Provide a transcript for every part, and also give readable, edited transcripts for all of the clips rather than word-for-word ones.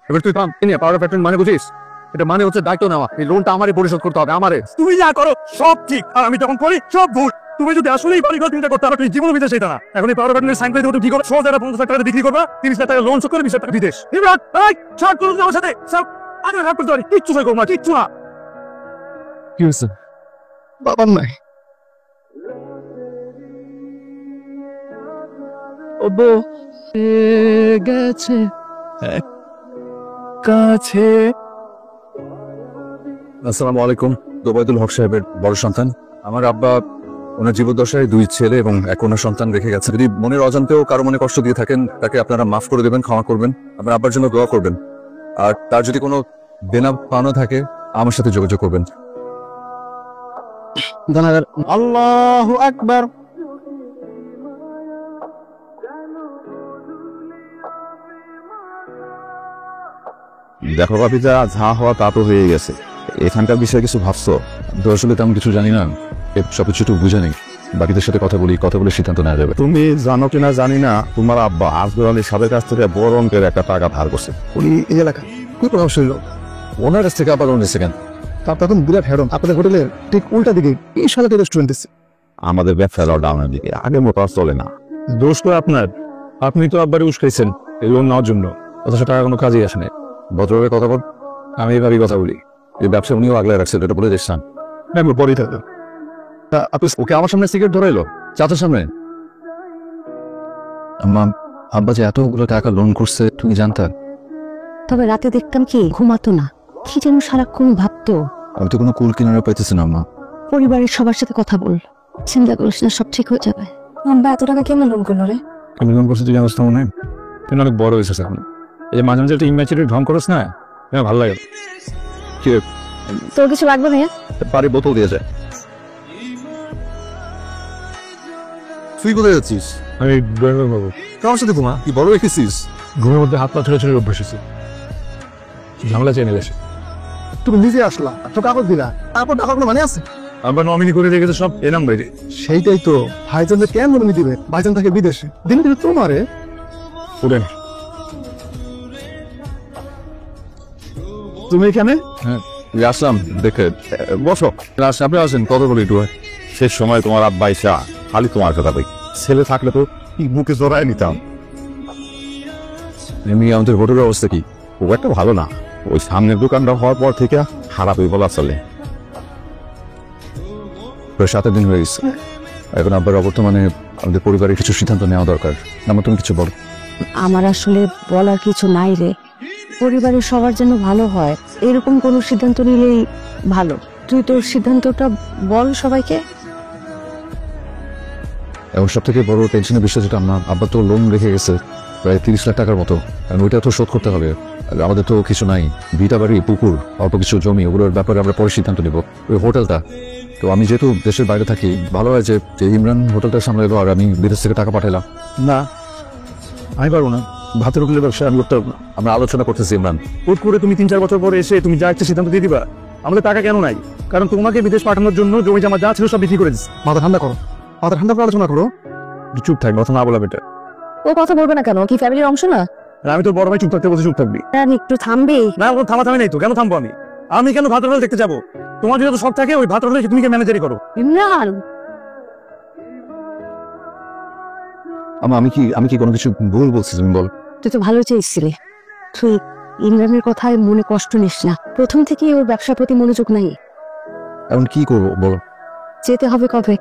এবার তুই থাম নিয়ে পাওয়ার প্যাটার্ন মানে বুঝিস? এটা মানে হচ্ছে দায়িত্ব নেওয়া। এই লোনটা আমারই পরিশোধ করতে হবে, আমারে। তুমি যা করো সব ঠিক, আর আমি যখন করি সব ভুল। তুমি যদি আসলেই বাড়িঘর চিন্তা করতে পারো, তুমি জীবন বিদেশ সেটা না। এখন এই পাওয়ার প্যাটার্নের সাইন করে তুমি কি করো? 50,000 টাকা বিক্রি করবা, 30,000 টাকা লোন শোধ করে 20,000 টাকা বিদেশ। ইমরান, এই ছাড় করুন আমার সাথে সব। আমি হাত করতে পারি, কিচ্ছু করবো না, কিচ্ছু না। কি হয়েছে? বাবার নাই। ওবো গেছে কাছে। আসসালামু আলাইকুম। দোবাইদুল হক সাহেবের বড় সন্তান। আমার আব্বা ওনার জীবদ্দশায় 2 ছেলে এবং 1 কন্যা সন্তান রেখে গেছে। যদি মনের অজান্তেও কারো মনে কষ্ট দিয়ে থাকেন, তাকে আপনারা মাফ করে দেবেন, ক্ষমা করবেন। আপনার আব্বার জন্য দোয়া করবেন। আর তার যদি কোনো দেনা পাওনা থাকে, আমার সাথে যোগাযোগ করবেন। আল্লাহু আকবার। দেখো ভাবিজা, যা হওয়া তা তো হয়ে গেছে। এখানকার বিষয়ে কিছু ভাবছো? তো আসলে তেমন কিছু জানি না, সবকিছু একটু বুঝে নেই। বাকিদের সাথে কথা বলে সিদ্ধান্ত নেওয়া যাবে। তুমি জানো কিনা জানি না, তোমার আব্বা আজগর আলী সাহেবের কাছ থেকে বড় অঙ্কের একটা টাকা ধার করছে। উনি এই এলাকা কি প্রভাবশালী হইল? ওনার কাছ থেকে আবার অন্য সেকেন্ড। তার তখন বিরাট হেরম। আপনাদের হোটেলের ঠিক উল্টা দিকে এই সালাতে রেস্টুরেন্ট দিচ্ছে। আমাদের ব্যবসা ডাউনের দিকে, আগের মতো আর চলে না। দোষ তো আপনার। আপনি তো আব্বারে উস্কাইছেন এই লোন নেওয়ার জন্য, অথচ টাকা কোনো কাজেই আসে না। ভদ্রভাবে কথা বল। আমি এইভাবেই কথা বলি। এই ব্যবসা উনিও আগলে রাখছেন, এটা বলে দেখছেন। পরেই থাকবে। আপনি ওকে আমার সামনে সিগারেট ধরাইলো, চাচার সামনে। আম্মা, আব্বা যে এতগুলো টাকা লোন করছে তুমি জানতা? তবে রাতে দেখতাম কি ঘুমাতো না, কি যেন সারাক্ষণ ভাবতো। আমি তো কোনো কুল কিনারা পাইতেছি না আম্মা। পরিবারের সবার সাথে কথা বল, চিন্তা করিস না, সব ঠিক হয়ে যাবে। আব্বা এত টাকা কেমন লোন করলো রে? আমি লোন করছি তুই জানোস না মনে হয়? তুই অনেক বড় হয়েছিস এখন। এই যে মাঝে মাঝে একটা ইম্যাচুরিটি ঢং করস না, আমার ভালো লাগে। কি তোর কিছু লাগবে ভাইয়া? পারি বোতল দিয়ে যায়। তুই কোথায় যাচ্ছিস? আমি ড্রয়িং বাবু কার সাথে ঘুমা? কি বড় রেখেছিস? ঘুমের মধ্যে হাত পা ছেড়ে ছেড়ে অভ্যাস হয়েছে, ঝামেলা চেয়ে নিলেছে। তুমি নিজে আসলা, তো কাগজ দিলা, তারপর টাকাগুলো মানে আছে। আবার নমিনি করে রেখেছে সব এনাম বাইরে। সেইটাই তো, ভাইজানদের কেন মনে দিবে? ভাইজান থাকে বিদেশে, দিনে দিনে তোমারে। উঠেন। তুমি এখানে? হ্যাঁ আসলাম দেখে। বসো। আপনি আসেন, কথা বলি একটু। শেষ সময় তোমার আব্বা ইসা খালি তোমার কথা বই। ছেলে থাকলে তো বুকে জড়ায় নিতাম। এমনি আমাদের হোটেলের অবস্থা কি? ও একটা ভালো না, ওই সামনের দোকানটা হওয়ার পর থেকে খারাপ হয়ে বলা চলে। প্রায় 7 দিন হয়ে গেছে। এখন আব্বার অবর্তমানে আমাদের পরিবারের কিছু সিদ্ধান্ত নেওয়া দরকার। আমার তুমি কিছু বল। আমার আসলে বলার কিছু নাই রে। পরিবারের সবার জন্য ভালো হয় এরকম কোনো সিদ্ধান্ত নিলেই ভালো। তুই তোর সিদ্ধান্তটা বল সবাইকে। এবং সব থেকে বড় টেনশনের বিষয় যেটা, আমার আব্বা তো লোন রেখে গেছে প্রায় 30 লাখ টাকার মতো। কারণ ওইটা তো শোধ করতে হবে। আর আমাদের তো কিছু নাই, ভিটা বাড়ি, পুকুর, অল্প কিছু জমি, ওগুলোর ব্যাপারে আমরা পরে সিদ্ধান্ত নেব। ওই হোটেলটা তো আমি যেহেতু দেশের বাইরে থাকি, ভালো হয় যে ইমরান হোটেলটা সামলাইলো আর আমি বিদেশ থেকে টাকা পাঠাইলাম। না, আমি পারবো না। ভাতের হোটেলের ব্যবসা আমি করতে পারবো না। আমরা আলোচনা করতেছি ইমরান। হুট করে তুমি 3-4 বছর পরে এসে তুমি যা ইচ্ছে সিদ্ধান্ত দিয়ে দিবা? আমাদের টাকা কেন নাই? কারণ তোমাকে বিদেশ পাঠানোর জন্য জমি জমা যা ছিল সব বিক্রি করে দিচ্ছি। মাথা ঠান্ডা করো, মাথা ঠান্ডা করে আলোচনা করো। চুপ থাক, কথা না বলা বেটা। ও কথা বলবে না কেন? কি ফ্যামিলির অংশ না? আর আমি তোর বড় ভাই, চুপ থাকতে বলছি, চুপ থাকবি। একটু থামবি? না, কোনো থামাথামি নেই তো। কেন থামবো আমি? আমি কেন ভাতের হোটেল দেখতে যাবো? তোমার যদি শখ থাকে ওই ভাতের হোটেলে তুমি ম্যানেজারি করো। ইমরান, আমি কি কোনো কিছু ভুল বলছি? তুমি বল। তুই তো ভালো চেয়েছিলি। তুই ইমরানের কথায় মনে কষ্ট নিস না। প্রথম থেকেই ওর ব্যবসার প্রতি মনোযোগ নাই। এখন কি করবো বলো? যেতে হবে কবে?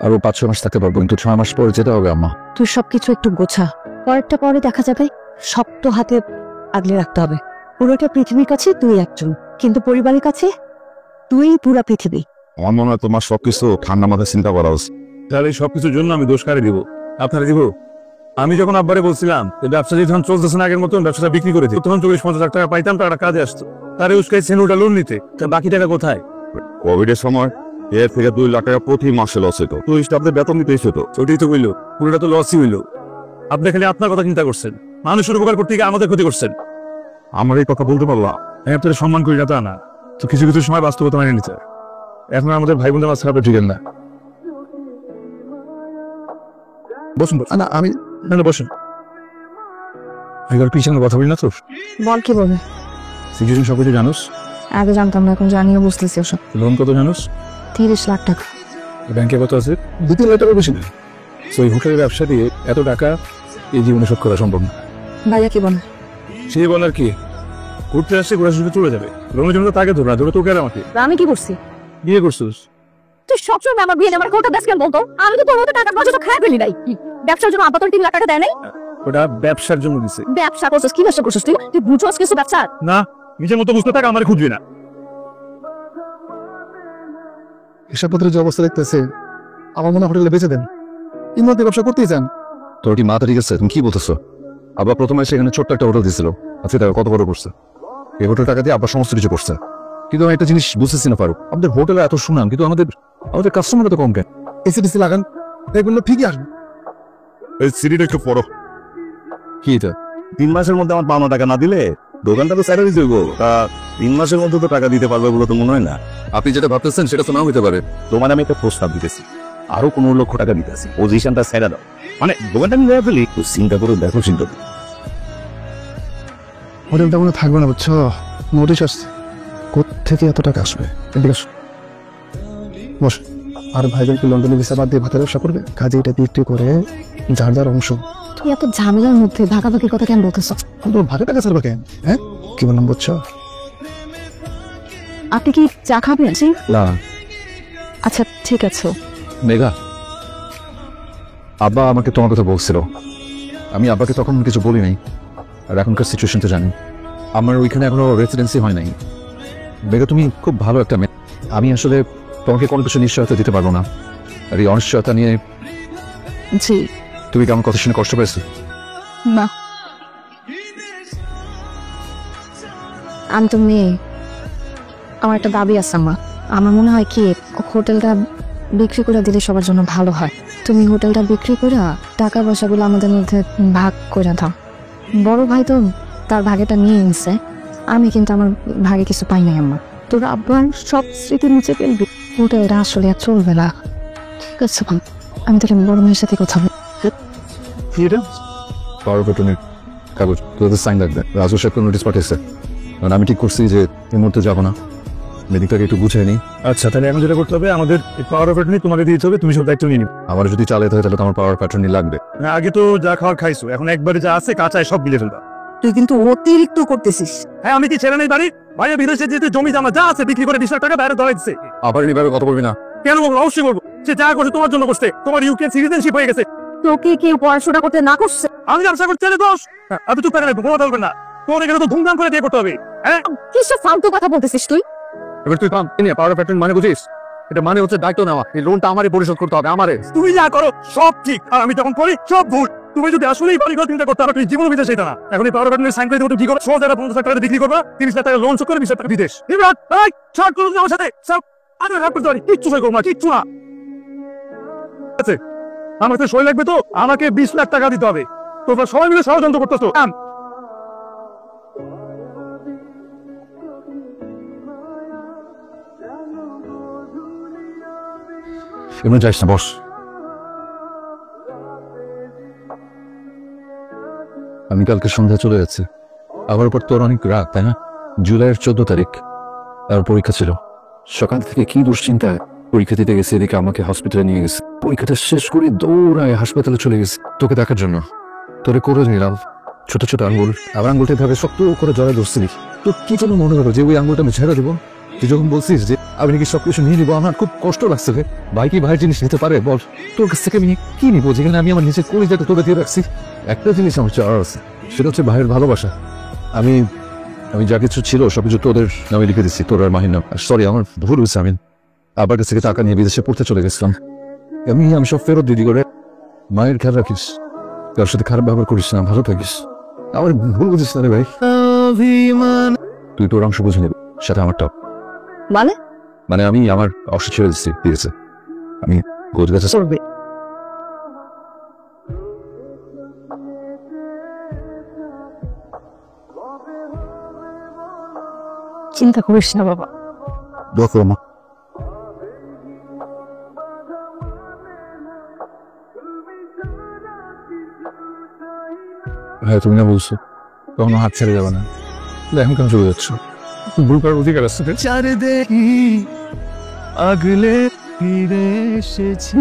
আরো 5-6 মাস থাকতে পারবো, কিন্তু 6 মাস পরে যেতে হবে আম্মা। তুই সবকিছু একটু গোছা, পরেরটা পরে দেখা যাবে। শক্ত হাতে আগলে রাখতে হবে। পুরোটা পৃথিবীর কাছে তুই একজন, কিন্তু পরিবারের কাছে তুই পুরা পৃথিবী। আমার মনে হয় তোমার সবকিছু ঠান্ডা মাথায় চিন্তা করা উচিত। তাহলে এই সবকিছুর জন্য আমি দোষ কারে দিব? আপনারা দিব? আমি যখন আব্বারে বলছিলাম যে ব্যবসা যখন চলতেছে না আগের মতন, ব্যবসাটা বিক্রি করে দিই, তখন 40-50 লাখ টাকা পাইতাম, টাকাটা কাজে আসতো। তারে উস্কাইছেন ওটা লোন নিতে, তা বাকি টাকা কোথায়? কোভিডের সময় এর থেকে 2 লাখ টাকা প্রতি মাসে লস হইতো। তো স্টাফদের বেতন দিতে হতো। ওইটাই তো হইলো, পুরোটা তো লসই হইলো। আপনি খালি আপনার কথা চিন্তা করছেন, মানুষের উপকার করতে গিয়ে আমাদের ক্ষতি করছেন। আমার এই কথা বলতে পারলাম। আমি আপনাদের সম্মান করি না তা না, তো কিছু কিছু সময় বাস্তবতা মেনে নিতে হয়। এখন আমাদের ভাই বোনদের মাঝখানে আপনি ঠিকেন না। বসুন বসুন। না আমি না বসুন। এবার পিছনে কথা বলি না তো বল কি বলবে? সিচুয়েশন সব কিছু জানোস আগে জানতাম না, এখন জানিও বুঝতেছি ওসব। লোন কত জানোস 30 লাখ টাকা। ব্যাংকে কত আছে 2-3 লাখ টাকা বেশি না তো এই হোটেলের ব্যবসা দিয়ে এত টাকা এই জীবনে শোধ করা সম্ভব না ভাইয়া কি বলে? সে বলার কি ঘুরতে আসছে ঘোরা শুধু চলে যাবে লোনের জন্য তো তাকে ধরে না ধরে তোকে আর আমাকে আমি কি করছি? বিয়ে করছিস তুই সবসময় আমার বিয়ে আমার কোটা দেশ কেন বলতো? আমি তো তোর মতো টাকা পয়সা খারাপ ফেলি নাই। ব্যবসার জন্য আপাতত 3 লাখ টাকা দেয় নাই। ওটা ব্যবসার জন্য দিছে ব্যবসা করছিস? কি ব্যবসা করছিস তুই? তুই বুঝছস কিছু ব্যবসা? না নিজের মতো বুঝতে থাক আমার খুঁজবি না হিসাবপত্রের যে অবস্থা দেখতেছে আমার মনে হয় হোটেলে বেঁচে দেন। ইমরান ব্যবসা করতেই চান। তোর কি মাথা ঠিক আছে? তুমি কি বলতেছো? আবার প্রথমে সেখানে ছোট্ট একটা হোটেল দিছিল, আজকে টাকা কত বড় করছে। এই হোটেল টাকা দিয়ে আবার সমস্ত কিছু করছে। কিন্তু আমি একটা জিনিস বুঝতেছি না ফারুক, আমাদের হোটেলে এত সুনাম কিন্তু আমাদের কাস্টমার তো কম কেন? এসিডিসি লাগান, এগুলো ঠিকই আসবে। এই সিঁড়িটা একটু পড়ো। কি এটা? 3 মাসের মধ্যে আমার পাওনা টাকা না দিলে দোকানটা তো স্যালারি দেব। তা 3 মাসের মধ্যে তো টাকা দিতে পারবে বলে তো মনে হয় না। আপনি যেটা ভাবতেছেন সেটা তো নাও হতে পারে। তোমার আমি একটা প্রস্তাব দিতেছি, আরো 15 লক্ষ টাকা দিতেছি, পজিশনটা ছেড়ে দাও। মানে দোকানটা আমি নিয়ে ফেলি, একটু চিন্তা করে দেখো। চিন্তা হোটেলটা মনে থাকবে না, বুঝছো? নোটিশ আসছে। কোত্থেকে এত টাকা আসবে? এদিকে আসো, বস। আর ভাইজান কি লন্ডনে ভিসা বাদ দিয়ে ভাতের ব্যবসা করবে? কাজে এটা বিক্রি করে যার যার অংশ। তুই এত ঝামেলার মধ্যে ভাগাভাগির কথা কেন বলতেছ? তো ভাগে টাকা ছাড়বে কেন? হ্যাঁ, কি বললাম বুঝছো? আপনি কি চা খাবেন? না আচ্ছা ঠিক আছে। মেঘা, আব্বা আমাকে তোমার কথা বলছিল, আমি আব্বাকে তখন কিছু বলি নাই। আর এখনকার সিচুয়েশন তো জানি, আমার ওইখানে এখনো রেসিডেন্সি হয় নাই। মেঘা তুমি খুব ভালো একটা মেয়ে, আমি আসলে তোমাকে কোনো কিছু নিশ্চয়তা দিতে পারবো না। আর এই অনিশ্চয়তা নিয়ে জি তুমি কি আমার কথা শুনে কষ্ট পেয়েছো? না, আমি তো মেয়ে, আমার একটা দাবি আছে। আমার মনে হয় কি হোটেলটা বিক্রি করে দিলে সবার জন্য ভালো হয়। তুমি হোটেলটা বিক্রি করে টাকা পয়সাগুলো আমাদের মধ্যে ভাগ করে দাও। বড় ভাই তো তার ভাগেটা নিয়ে নিছে, আমি কিন্তু আমার ভাগে কিছু পাই নাই। আমার তোর আব্বার সব স্মৃতি মুছে ফেলবি, হোটেলটা আসলে আর চলবে না। ঠিক আছে, আমি তাহলে বড় মেয়ের সাথে কথা বলি। কি এটা পাওয়ার বেতনের কাগজ, তোদের সাইন লাগবে। রাজু সাহেবকে নোটিস পাঠিয়েছে, কারণ আমি ঠিক করছি যে এই মুহূর্তে যাবো না, মেদিকটাকে একটু বুঝে নিই। আচ্ছা তাহলে এখন যেটা করতে হবে, আমাদের পাওয়ার অফ অ্যাটর্নি তোমাকে দিতে হবে, তুমি সব দায়িত্ব নিয়ে নিও। আমার যদি চালাতে হয় তাহলে তো আমার পাওয়ার প্যাটার্নই লাগবে। আগে তো যা খাওয়ার খাইছো, এখন একবারে যা আছে কাঁচায় সব গিলে ফেলবা। তুই কিন্তু অতিরিক্ত করতেছিস। হ্যাঁ আমি কি ছেড়ে নেই বাড়ি? ভাইয়া বিদেশে যেতে জমি জমা যা আছে বিক্রি করে 20 লাখ টাকা বাইরে ধরে দিচ্ছে। আবার এইভাবে কথা বলবি না। কেন বলবো? অবশ্যই বলবো। সে যা করছে তোমার জন্য করছে, তোমার ইউকে সিটিজেনশিপ হয়ে গেছে। তোকে কেউ পড়াশোনা করতে না করছে? আমি ব্যবসা করতে চাইলে দোষ, আমি তো প্যারা ঘুমাতে পারবে না। তোর এখানে তো ধুমধাম করে দিয়ে করতে হবে। হ্যাঁ কিসব ফালতু কথা বলতেছিস তুই? এবার তুই কাম নিয়ে পাওয়ার প্যাটার্ন মানে বুঝিস? এটা মানে হচ্ছে দায়িত্ব নেওয়া। এই লোনটা আমারই পরিশোধ করতে হবে, আমারে। তুমি যা করো সব ঠিক, আর আমি যখন করি সব ভুল। তুমি যদি আসলেই বাড়ি ঘর চিন্তা করতে পারো, তুমি জীবন বিদেশ এটা না। এখন এই পাওয়ার প্যাটার্নের সাইন করে দেবো, কি করো? 50 লাখ টাকা বিক্রি করবা, 30 লাখ টাকা লোন শোধ করে 20 লাখ টাকা বিদেশ। ইমরান এই ছাড় করুন আমার সাথে সব। আমি রাগ করতে পারি, কিচ্ছু সই করবো না, কিচ্ছু না। আছে আমার তো সই লাগবে, তো আমাকে 20 লাখ টাকা দিতে হবে। তোমরা সবাই মিলে ষড়যন্ত্র করতেছো। এমন যাইস না, বস। আমি কালকে সন্ধ্যা চলে যাচ্ছি। আবার পর তোর অনেক রাত, তাই না? জুলাইয়ের 14 তারিখ আর পরীক্ষা ছিল। সকাল থেকে কি দুশ্চিন্তায় পরীক্ষা দিতে গেছে, এদিকে আমাকে হসপিটালে নিয়ে গেছে। পরীক্ষাটা শেষ করে দৌড়ায় হাসপাতালে চলে গেছে তোকে দেখার জন্য। তোরে করে নিলাম ছোট ছোট আঙ্গুল, আবার আঙ্গুলটা ভাবে শক্ত করে জড়ায় ধরছিলি। তোর কি যেন মনে হলো যে ওই আঙ্গুলটা আমি ছেড়ে দেবো? তুই যখন বলছিস যে আমি নাকি সবকিছু নিয়ে নিবো, আমার খুব কষ্ট লাগছে রে। ভাই কি ভাইয়ের জিনিস নিতে পারে বল? তোর কাছ থেকে আমি কি নিবো যেখানে আমি আমার নিজের কলিজাটা তোকে দিয়ে রাখছি? একটা জিনিস আমার চাওয়ার আছে, সেটা হচ্ছে ভাইয়ের ভালোবাসা। আমি আমি যা কিছু ছিল সবকিছু তোদের নামে লিখে দিচ্ছি, তোর আর মাহির নাম। সরি, আমার ভুল হয়েছে। আমি আবার কাছ থেকে টাকা নিয়ে বিদেশে পড়তে চলে গেছিলাম। আমি সব ফেরত দিদি করে। মায়ের খেয়াল রাখিস, কার সাথে খারাপ ব্যবহার করিস না, ভালো থাকিস। আমার ভুল বুঝিস না রে ভাই। তুই তোর অংশ বুঝে নিবি, সাথে আমারটাও। মানে মানে আমি আমার অংশ ছেড়ে দিচ্ছি, ঠিক আছে? আমি গোজ গাছে চলবে। চিন্তা করিস না বাবা। দোয়া করো মা। হ্যাঁ তুমি না বলছো কখনো হাত ছেড়ে যাবে না। তাহলে এখন কেন চলে যাচ্ছ? ভুল করার অধিকার আছে তোদের। চার দেখি আগলে ফিরে এসেছি